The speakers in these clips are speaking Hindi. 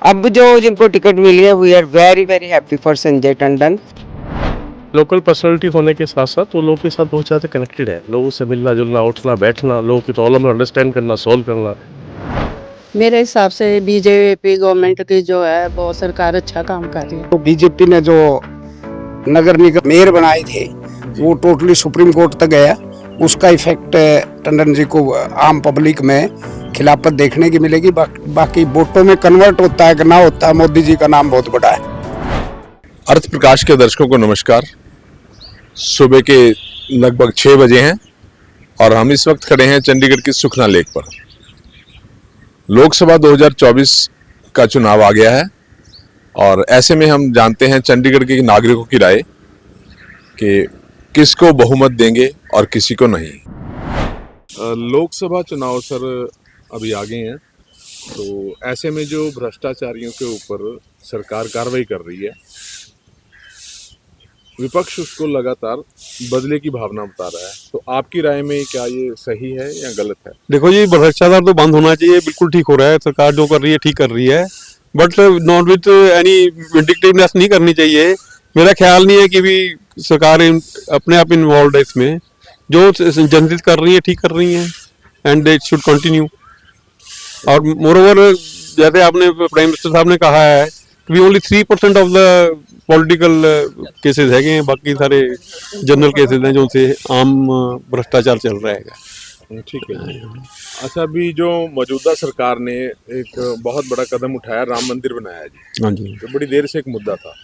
अब जो जिनको टिकट मिली है, we are very very happy for Sanjay Tandon. Local personality होने के साथ साथ वो लोगों के साथ बहुत ज़्यादा कनेक्टेड है, लोगों से मिलना जुलना, उठना बैठना, लोगों की प्रॉब्लम अंडरस्टैंड करना, सॉल्व करना। मेरे हिसाब से बीजेपी गवर्नमेंट की जो है वो सरकार अच्छा काम कर रही है। तो बीजेपी ने जो नगर निगम मेयर बनाए थे वो टोटली सुप्रीम कोर्ट तक गया। उसका इफेक्ट टंडन जी को आम पब्लिक में खिलाफत देखने की मिलेगी। बाकी वोटों में कन्वर्ट होता है कि ना होता है, मोदी जी का नाम बहुत बड़ा है। अर्थ प्रकाश के दर्शकों को नमस्कार। सुबह के लगभग 6 बजे हैं और हम इस वक्त खड़े हैं चंडीगढ़ की सुखना लेक पर। लोकसभा 2024 का चुनाव आ गया है और ऐसे में हम जानते हैं चंडीगढ़ के नागरिकों की राय कि किसको बहुमत देंगे और किसी को नहीं। लोकसभा चुनाव सर अभी आ गए हैं, तो ऐसे में जो भ्रष्टाचारियों के ऊपर सरकार कार्रवाई कर रही है, विपक्ष उसको लगातार बदले की भावना बता रहा है। तो आपकी राय में क्या ये सही है या गलत है? देखो जी, भ्रष्टाचार तो बंद होना चाहिए, बिल्कुल ठीक हो रहा है, सरकार जो कर रही है ठीक कर रही है, but not with any vindictiveness नहीं करनी चाहिए। मेरा ख्याल नहीं है कि भी सरकार अपने आप इन्वॉल्व है इसमें। जो जनहित कर रही है ठीक कर रही है एंड दे शुड कंटिन्यू। और मोरओवर जैसे आपने प्राइम मिनिस्टर साहब ने कहा है कि only 3% of the political cases है, बाकी सारे जनरल केसेस हैं जो उनसे आम भ्रष्टाचार चल रहा है। ठीक है जी। अच्छा, अभी जो मौजूदा सरकार ने एक बहुत बड़ा कदम उठाया, राम मंदिर बनाया जी। हाँ जी, तो बड़ी देर से एक मुद्दा था,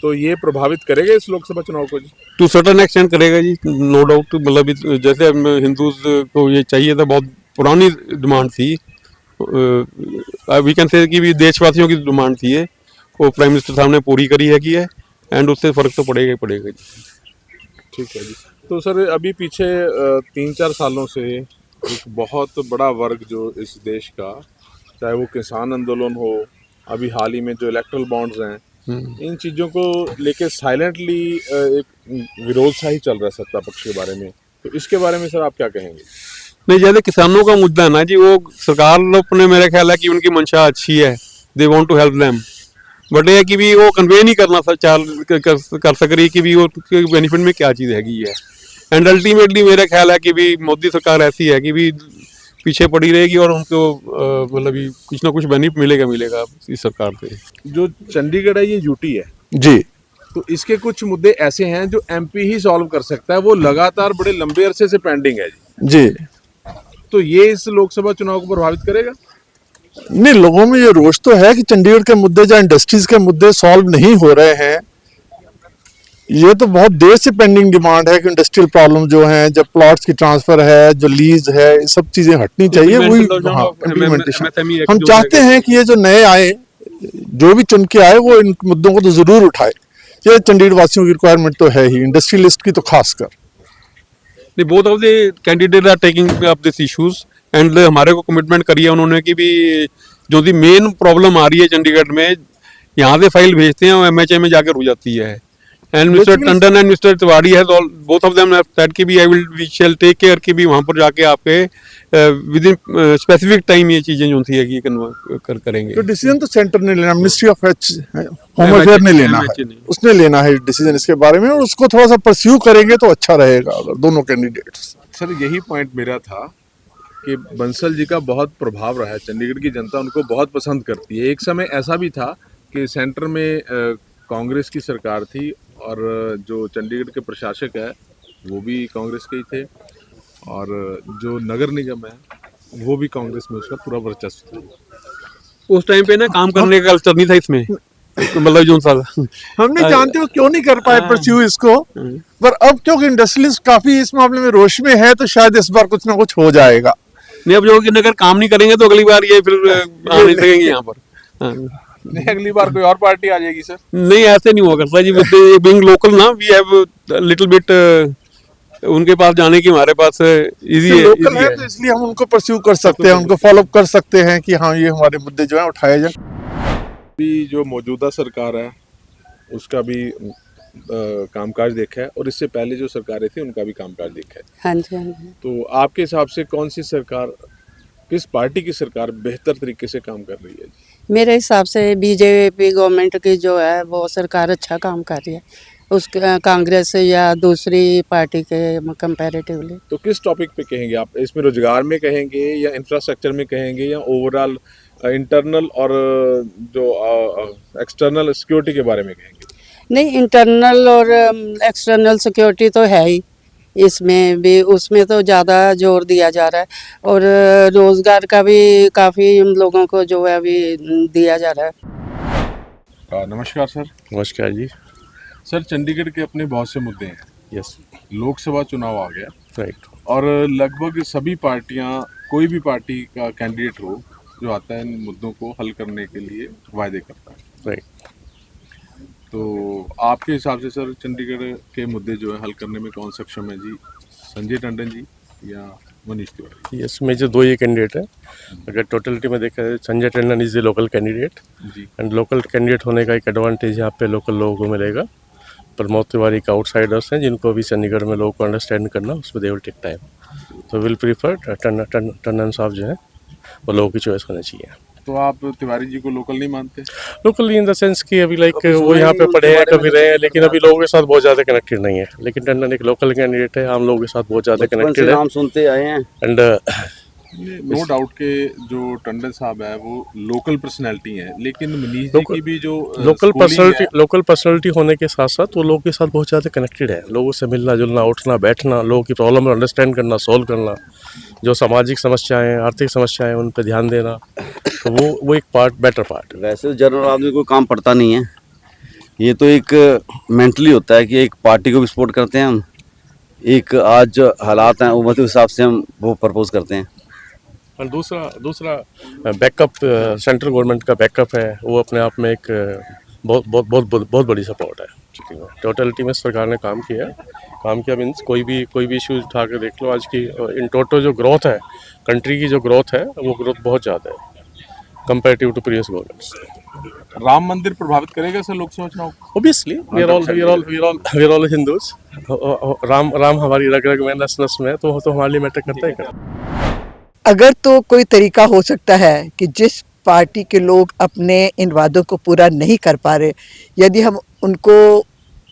तो ये प्रभावित करेगा इस लोकसभा चुनाव को जी? टू सर्टेन एक्सटेंट करेगा जी, नो डाउट। मतलब जैसे हिंदूज को ये चाहिए था, बहुत पुरानी डिमांड थी, वी कैन से कि भी देशवासियों की डिमांड थी ये, वो प्राइम मिनिस्टर साहब ने पूरी करी है की है, एंड उससे फर्क तो पड़ेगा ही पड़ेगा जी। ठीक है जी। तो सर अभी पीछे 3-4 सालों से एक बहुत बड़ा वर्ग जो इस देश का, चाहे वो किसान आंदोलन हो, अभी हाल ही में जो इलेक्ट्रल बॉन्ड्स हैं, इन चीज़ों को लेके साइलेंटली एक विरोध सा ही चल रहा है सत्ता पक्ष के बारे में। तो इसके बारे में सर आप क्या कहेंगे? नहीं, जैसे किसानों का मुद्दा है ना जी, वो सरकार अपने, मेरा ख्याल है कि उनकी मंशा अच्छी है, they want to help them, but ये है कि भी वो कन्वे नहीं करना कर सक रही कि भी वो बेनिफिट में क्या चीज़ हैगी है। एंड अल्टीमेटली मेरा ख्याल है कि भी मोदी सरकार ऐसी है कि भी पीछे पड़ी रहेगी और उनको मतलब कुछ ना कुछ बेनिफिट मिलेगा इस सरकार से। जो चंडीगढ़ है ये यूटी है जी, तो इसके कुछ मुद्दे ऐसे हैं जो एमपी ही सॉल्व कर सकता है, वो लगातार बड़े लंबे अरसे से पेंडिंग है जी। जी तो ये इस लोकसभा चुनाव को प्रभावित करेगा? नहीं, लोगों में ये रोष तो है कि चंडीगढ़ के मुद्दे या इंडस्ट्रीज के मुद्दे सॉल्व नहीं हो रहे हैं। ये तो बहुत देर से पेंडिंग डिमांड है कि इंडस्ट्रियल प्रॉब्लम जो है, जब प्लॉट्स की ट्रांसफर है, जो लीज है, ये सब चीजें हटनी चाहिए। वही इम्प्लीमेंटेशन हम चाहते हैं कि ये जो नए आए, जो भी चुन के आए, वो इन मुद्दों को तो जरूर उठाए। ये चंडीगढ़ वासियों की रिक्वायरमेंट तो है ही, इंडस्ट्रियलिस्ट की तो खासकर। Both of the candidate are taking up this issues and हमारे को कमिटमेंट करी है उन्होंने कि भी जो दी मेन प्रॉब्लम आ रही है चंडीगढ़ में, यहाँ से फाइल भेजते हैं और एमएचए में जाकर रुक जाती है। And mister Tandon and mister Tiwari has both of them have said कि भी वी शैल टेक केयर कि भी वहाँ पर जाके आपके विद इन स्पेसिफिक टाइम ये चीजें जो थी है कि करेंगे। तो डिसीजन तो सेंटर ने लेना, मिनिस्ट्री ऑफ होम अफेयर ने लेना है, उसने लेना है डिसीजन इसके बारे में, और उसको थोड़ा सा परस्यू करेंगे तो अच्छा रहेगा अगर दोनों कैंडिडेट्स। सर यही पॉइंट मेरा था कि बंसल जी का बहुत प्रभाव रहा है, चंडीगढ़ की जनता उनको बहुत पसंद करती है। एक समय ऐसा भी था कि सेंटर में कांग्रेस की सरकार थी और जो चंडीगढ़ के प्रशासक है वो भी कांग्रेस के ही थे, और जो नगर निगम है वो भी कांग्रेस में उसका पूरा वर्चस्व था। उस टाइम पे ना काम करने का कल्चर नहीं था इसमें, मतलब जो सा हम नहीं जानते वो क्यों नहीं कर पाए परस्यू इसको, पर अब क्योंकि इंडस्ट्रियलिस्ट काफी इस मामले में रोष में है, तो शायद इस बार कुछ ना कुछ हो जाएगा। नहीं, अब जो अगर काम नहीं करेंगे तो अगली बार ये फिर आ नहीं सकेंगे यहाँ पर। नहीं, अगली बार कोई और पार्टी आ जाएगी सर? नहीं, ऐसे नहीं हुआ करता जी, बीइंग लोकल ना, वी हैव लिटिल बिट उनके पास जाने की हमारे पास इजी है, लोकल है तो इसलिए हम उनको परस्यू कर सकते हैं, उनको फॉलो कर सकते हैं कि हाँ ये हमारे मुद्दे जो है उठाए जाए। भी जो मौजूदा सरकार है उसका भी कामकाज देखा है, और इससे पहले जो सरकारें थी उनका भी कामकाज देखा है। हाँ जी, हाँ जी। तो आपके हिसाब से कौन सी सरकार, किस पार्टी की सरकार बेहतर तरीके से काम कर रही है? मेरे हिसाब से बीजेपी गवर्नमेंट की जो है वो सरकार अच्छा काम कर रही है उस कांग्रेस या दूसरी पार्टी के कंपैरेटिवली। तो किस टॉपिक पे कहेंगे आप? इसमें रोजगार में कहेंगे या इंफ्रास्ट्रक्चर में कहेंगे या ओवरऑल इंटरनल और जो एक्सटर्नल सिक्योरिटी के बारे में कहेंगे? नहीं, इंटरनल और एक्सटर्नल सिक्योरिटी तो है ही, इसमें भी उसमें तो ज़्यादा जोर दिया जा रहा है और रोज़गार का भी काफ़ी लोगों को जो है अभी दिया जा रहा है। नमस्कार सर। नमस्कार जी। सर, चंडीगढ़ के अपने बहुत से मुद्दे हैं। यस, लोकसभा चुनाव आ गया राइट। और लगभग सभी पार्टियां, कोई भी पार्टी का कैंडिडेट हो जो आता है इन मुद्दों को हल करने के लिए वायदे करता है। राइट। तो आपके हिसाब से सर चंडीगढ़ के मुद्दे जो है हल करने में कौन सक्षम है जी? संजय टंडन जी या मनीष तिवारी? यस, मेजर दो ही कैंडिडेट है। अगर टोटलिटी में देखा जाए, Sanjay Tandon is the local candidate ji. And local candidate होने का एक एडवांटेज यहाँ पे लोकल लोगों को मिलेगा। प्रमोद तिवारी का आउटसाइडर्स हैं जिनको भी चंडीगढ़ में लोगों को अंडरस्टैंड करना, उसमें दे विल टेक टाइम। तो विल प्रीफर टंडन साहब जो है वो लोगों की चॉइस होनी चाहिए। तो आप तिवारी जी को लोकल नहीं मानते? लोकली इन द सेंस कि अभी लाइक वो यहाँ पे पढ़े हैं, कभी रहे हैं, लेकिन अभी लोगों के साथ बहुत ज़्यादा कनेक्टेड नहीं है। लेकिन टंडन एक लोकल कैंडिडेट है, आम लोगों के साथ बहुत ज़्यादा कनेक्टेड है। नाम सुनते आए हैं एंड नो डाउट के जो टंडन साहब है वो लोकल पर्सनैलिटी हैं, लेकिन मनीष जी की भी जो लोकल पर्सनालिटी होने के साथ साथ वो लोगों के साथ बहुत ज़्यादा कनेक्टेड है। लोगों से मिलना जुलना, उठना बैठना, लोगों की प्रॉब्लम अंडरस्टैंड करना, सॉल्व करना, जो सामाजिक समस्याएं, आर्थिक समस्याएं, उन पर ध्यान देना, तो वो एक बेटर पार्ट है। वैसे तो जनरल आदमी को काम पड़ता नहीं है, ये तो एक मेंटली होता है कि एक पार्टी को भी सपोर्ट करते हैं हम, एक आज जो हालात हैं उस हिसाब से हम वो प्रपोज करते हैं। और दूसरा बैकअप, सेंट्रल गवर्नमेंट का बैकअप है, वो अपने आप में एक बहुत बड़ी सपोर्ट है। टोटलिटी में सरकार ने काम किया मीन्स कोई भी इशू उठा के देख लो। आज की इन टोटल जो ग्रोथ है कंट्री की, जो ग्रोथ है वो ग्रोथ बहुत ज़्यादा है comparative to previous governments. Ram Mandir प्रभावित करेगा सर लोकसभा चुनाव? Obviously we are all Hindus. Ram हमारी रग रग में, नस नस में, तो हमारे लिए मैटर करता है। अगर तो कोई तरीका हो सकता है कि जिस पार्टी के लोग अपने इन वादों को पूरा नहीं कर पा रहे, यदि हम उनको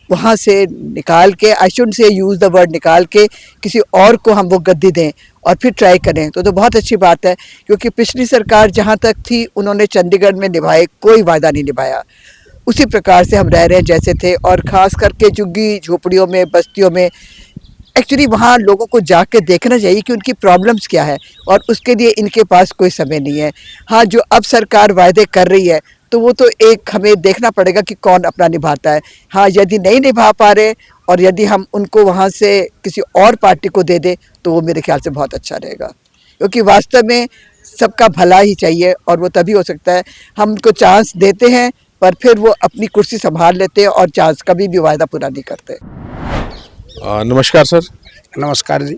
वहाँ से निकाल के, I should say use the word निकाल के, किसी और को हम वो गद्दी दें और फिर ट्राई करें तो बहुत अच्छी बात है। क्योंकि पिछली सरकार जहाँ तक थी उन्होंने चंडीगढ़ में निभाए कोई वादा नहीं निभाया, उसी प्रकार से हम रह रहे हैं जैसे थे। और ख़ास करके झुग्गी झोपड़ियों में, बस्तियों में, एक्चुअली वहाँ लोगों को जाके देखना चाहिए कि उनकी प्रॉब्लम्स क्या है, और उसके लिए इनके पास कोई समय नहीं है। हाँ, जो अब सरकार वायदे कर रही है तो वो तो एक हमें देखना पड़ेगा कि कौन अपना निभाता है। हाँ, यदि नहीं निभा पा रहे और यदि हम उनको वहाँ से किसी और पार्टी को दे दें तो वो मेरे ख्याल से बहुत अच्छा रहेगा, क्योंकि वास्तव में सबका भला ही चाहिए और वो तभी हो सकता है। हम उनको चांस देते हैं पर फिर वो अपनी कुर्सी संभाल लेते हैं और चांस कभी भी वायदा पूरा नहीं करते। नमस्कार सर। नमस्कार जी।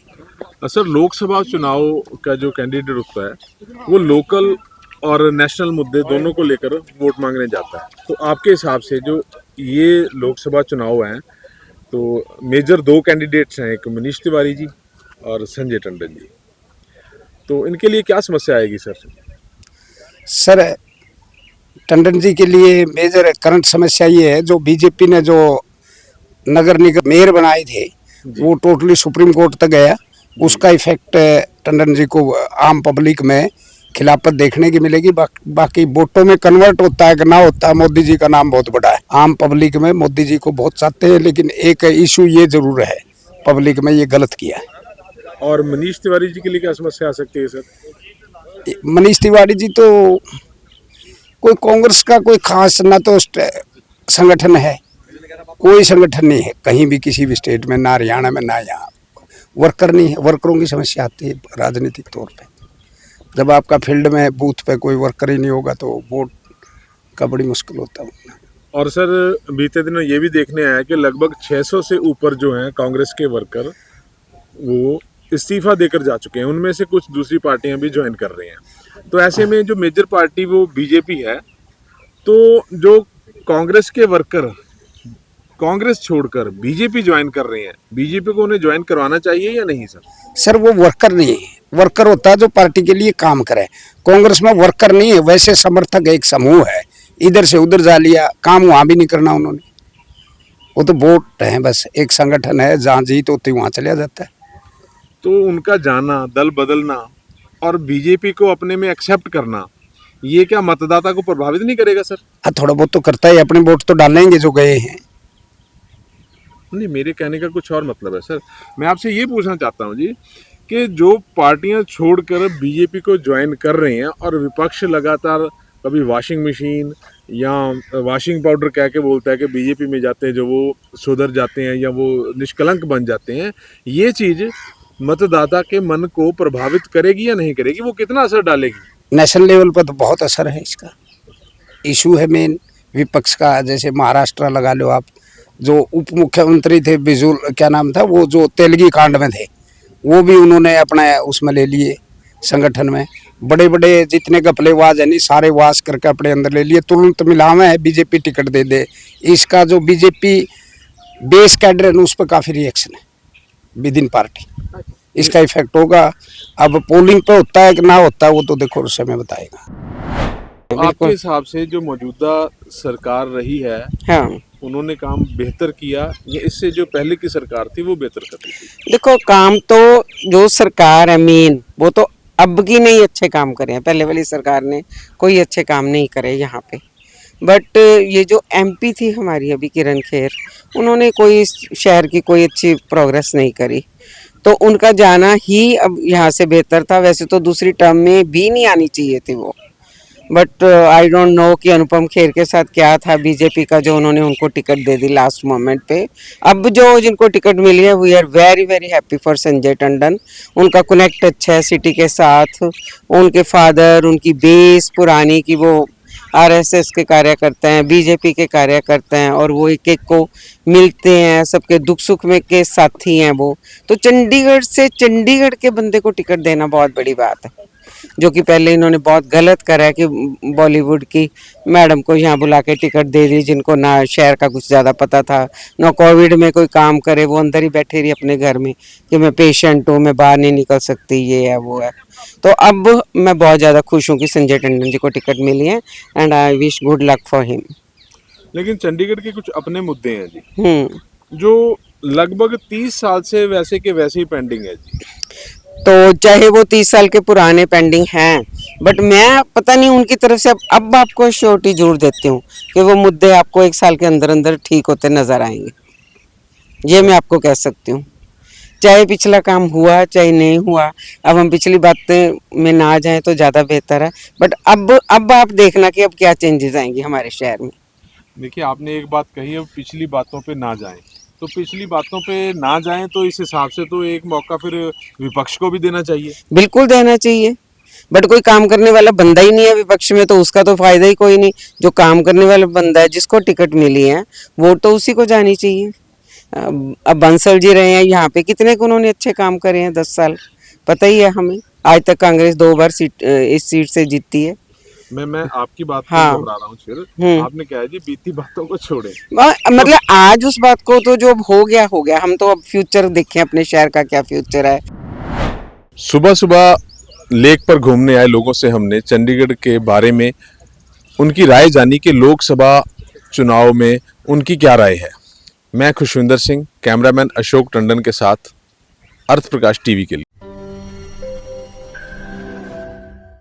सर, लोकसभा चुनाव का जो कैंडिडेट होता है वो लोकल और नेशनल मुद्दे दोनों को लेकर वोट मांगने जाता है। तो आपके हिसाब से जो ये लोकसभा चुनाव हैं तो मेजर दो कैंडिडेट्स हैं, एक मनीष तिवारी जी और संजय टंडन जी, तो इनके लिए क्या समस्या आएगी सर? सर, टंडन जी के लिए मेजर करंट समस्या ये है, जो बीजेपी ने जो नगर निगम मेयर बनाए थे वो टोटली सुप्रीम कोर्ट तक गया। उसका इफेक्ट टंडन जी को आम पब्लिक में खिलाफत देखने की मिलेगी। बाकी वोटों में कन्वर्ट होता है कि ना होता है, मोदी जी का नाम बहुत बड़ा है। आम पब्लिक में मोदी जी को बहुत चाहते हैं, लेकिन एक इशू ये जरूर है, पब्लिक में ये गलत किया है। और मनीष तिवारी जी के लिए क्या समस्या आ सकती है सर? मनीष तिवारी जी तो कोई कांग्रेस का कोई खास ना तो संगठन है, कोई संगठन नहीं है कहीं भी, किसी भी स्टेट में, ना हरियाणा में ना यहाँ वर्कर नहीं है। वर्करों की समस्या आती है राजनीतिक तौर पे। जब आपका फील्ड में बूथ पे कोई वर्कर ही नहीं होगा तो वोट का बड़ी मुश्किल होता है। और सर, बीते दिनों ये भी देखने आया कि लगभग 600 से ऊपर जो हैं कांग्रेस के वर्कर वो इस्तीफा देकर जा चुके हैं, उनमें से कुछ दूसरी पार्टियां भी ज्वाइन कर रही हैं। तो ऐसे में जो मेजर पार्टी वो बीजेपी है, तो जो कांग्रेस के वर्कर कांग्रेस छोड़कर बीजेपी ज्वाइन कर रहे हैं, बीजेपी को उन्हें ज्वाइन करवाना चाहिए या नहीं सर? सर, वो वर्कर नहीं है, वर्कर होता है जो पार्टी के लिए काम करे। कांग्रेस में वर्कर नहीं है, वैसे समर्थक एक समूह है, इधर से उधर जा लिया, काम वहां भी नहीं करना उन्होंने। वो तो वोट है, बस एक संगठन है, जहां जीत होती वहां चला जाता है। तो उनका जाना, दल बदलना और बीजेपी को अपने में एक्सेप्ट करना, ये क्या मतदाता को प्रभावित नहीं करेगा सर? हाँ, थोड़ा बहुत तो करता है, अपने वोट तो डालेंगे जो गए हैं। नहीं, मेरे कहने का कुछ और मतलब है सर। मैं आपसे ये पूछना चाहता हूँ जी कि जो पार्टियां छोड़कर बीजेपी को ज्वाइन कर रहे हैं और विपक्ष लगातार कभी वॉशिंग मशीन या वॉशिंग पाउडर कह के बोलता है कि बीजेपी में जाते हैं जो वो सुधर जाते हैं या वो निष्कलंक बन जाते हैं, ये चीज़ मतदाता के मन को प्रभावित करेगी या नहीं करेगी? वो कितना असर डालेगी? नेशनल लेवल पर तो बहुत असर है इसका। इशू है मेन विपक्ष का। जैसे महाराष्ट्र लगा लो आप, जो उप मुख्यमंत्री थे बिजुल, क्या नाम था वो, जो तेलगी कांड में थे, वो भी उन्होंने अपना उसमें ले लिए संगठन में। बड़े बड़े जितने गपलेबाज है नहीं, सारे वास करके अपने अंदर ले लिए। तुरंत मिलावे है बीजेपी टिकट दे दे। इसका जो बीजेपी बेस कैडर है उस पर काफ़ी रिएक्शन है विद इन पार्टी। इसका इफेक्ट होगा। अब पोलिंग पे होता है कि ना होता है वो तो देखो उस समय बताएगा। आपके हिसाब से जो मौजूदा सरकार रही है, हाँ, उन्होंने काम बेहतर किया या इससे जो पहले की सरकार थी वो बेहतर करती थी? देखो काम तो जो सरकार है मेन, वो तो अब की नहीं अच्छे काम करे हैं, पहले वाली सरकार ने कोई अच्छे काम नहीं करे यहाँ पे। बट ये जो एमपी थी हमारी अभी किरण खेर, उन्होंने कोई इस शहर की कोई अच्छी प्रोग्रेस नहीं करी, तो उनका जाना ही अब यहाँ से बेहतर था। वैसे तो दूसरी टर्म में भी नहीं आनी चाहिए थी वो, बट आई डोंट नो कि अनुपम खेर के साथ क्या था बीजेपी का जो उन्होंने उनको टिकट दे दी लास्ट मोमेंट पे। अब जो जिनको टिकट मिली है we are very very happy for Sanjay Tandon. उनका कनेक्ट अच्छा है सिटी के साथ, उनके फादर, उनकी बेस पुरानी की वो आरएसएस के कार्यकर्ता हैं, बीजेपी के कार्यकर्ता हैं, और वो एक एक को मिलते हैं, सबके दुख सुख में के साथी हैं वो। तो चंडीगढ़ से चंडीगढ़ के बंदे को टिकट देना बहुत बड़ी बात है, जो कि पहले इन्होंने बहुत गलत करा है कि बॉलीवुड की मैडम को यहाँ बुला के टिकट दे दी, जिनको ना शहर का कुछ ज़्यादा पता था, ना कोविड में कोई काम करे, वो अंदर ही बैठे रही अपने घर में कि मैं पेशेंट हूँ, मैं बाहर नहीं निकल सकती, ये है वो है। तो अब मैं बहुत ज़्यादा खुश हूँ कि संजय टंडन जी को टिकट मिली है and I wish good luck for him. लेकिन चंडीगढ़ के कुछ अपने मुद्दे हैं जी, जो लगभग 30 साल से वैसे के वैसे ही पेंडिंग है जी। तो चाहे वो 30 साल के पुराने पेंडिंग हैं, बट मैं पता नहीं उनकी तरफ से अब आपको श्योरिटी जरूर देती हूँ कि वो मुद्दे आपको 1 साल के अंदर अंदर ठीक होते नजर आएंगे। ये मैं आपको कह सकती हूँ, चाहे पिछला काम हुआ चाहे नहीं हुआ। अब हम पिछली बातें में ना जाएं तो ज़्यादा बेहतर है, बट अब आप देखना कि अब क्या चेंजेस आएंगे हमारे शहर में। देखिए, आपने एक बात कही है पिछली बातों पे ना जाएं, तो पिछली बातों पे ना जाएं तो इस हिसाब से तो एक मौका फिर विपक्ष को भी देना चाहिए। बिल्कुल देना चाहिए, बट कोई काम करने वाला बंदा ही नहीं है विपक्ष में, तो उसका तो फायदा ही कोई नहीं। जो काम करने वाला बंदा है, जिसको टिकट मिली है, वो तो उसी को जानी चाहिए। अब बंसल जी रहे हैं यहाँ पे, कितने को उन्होंने अच्छे काम करे हैं 10 साल, पता ही है हमें। आज तक कांग्रेस 2 बार इस सीट से जीती है। मैं आपकी बात को हाँ। दोहरा रहा हूँ फिर। आपने कहा है जी बीती बातों को छोड़े, मतलब आज उस बात को तो जो अब हो गया, हम तो अब फ्यूचर देखें अपने शहर का क्या फ्यूचर है। सुबह सुबह लेक पर घूमने आए लोगों से हमने चंडीगढ़ के बारे में उनकी राय जानी कि लोकसभा चुनाव में उनकी क्या राय है। मैं खुशविंदर सिंह, कैमरामैन अशोक टंडन के साथ अर्थ प्रकाश टीवी के लिए।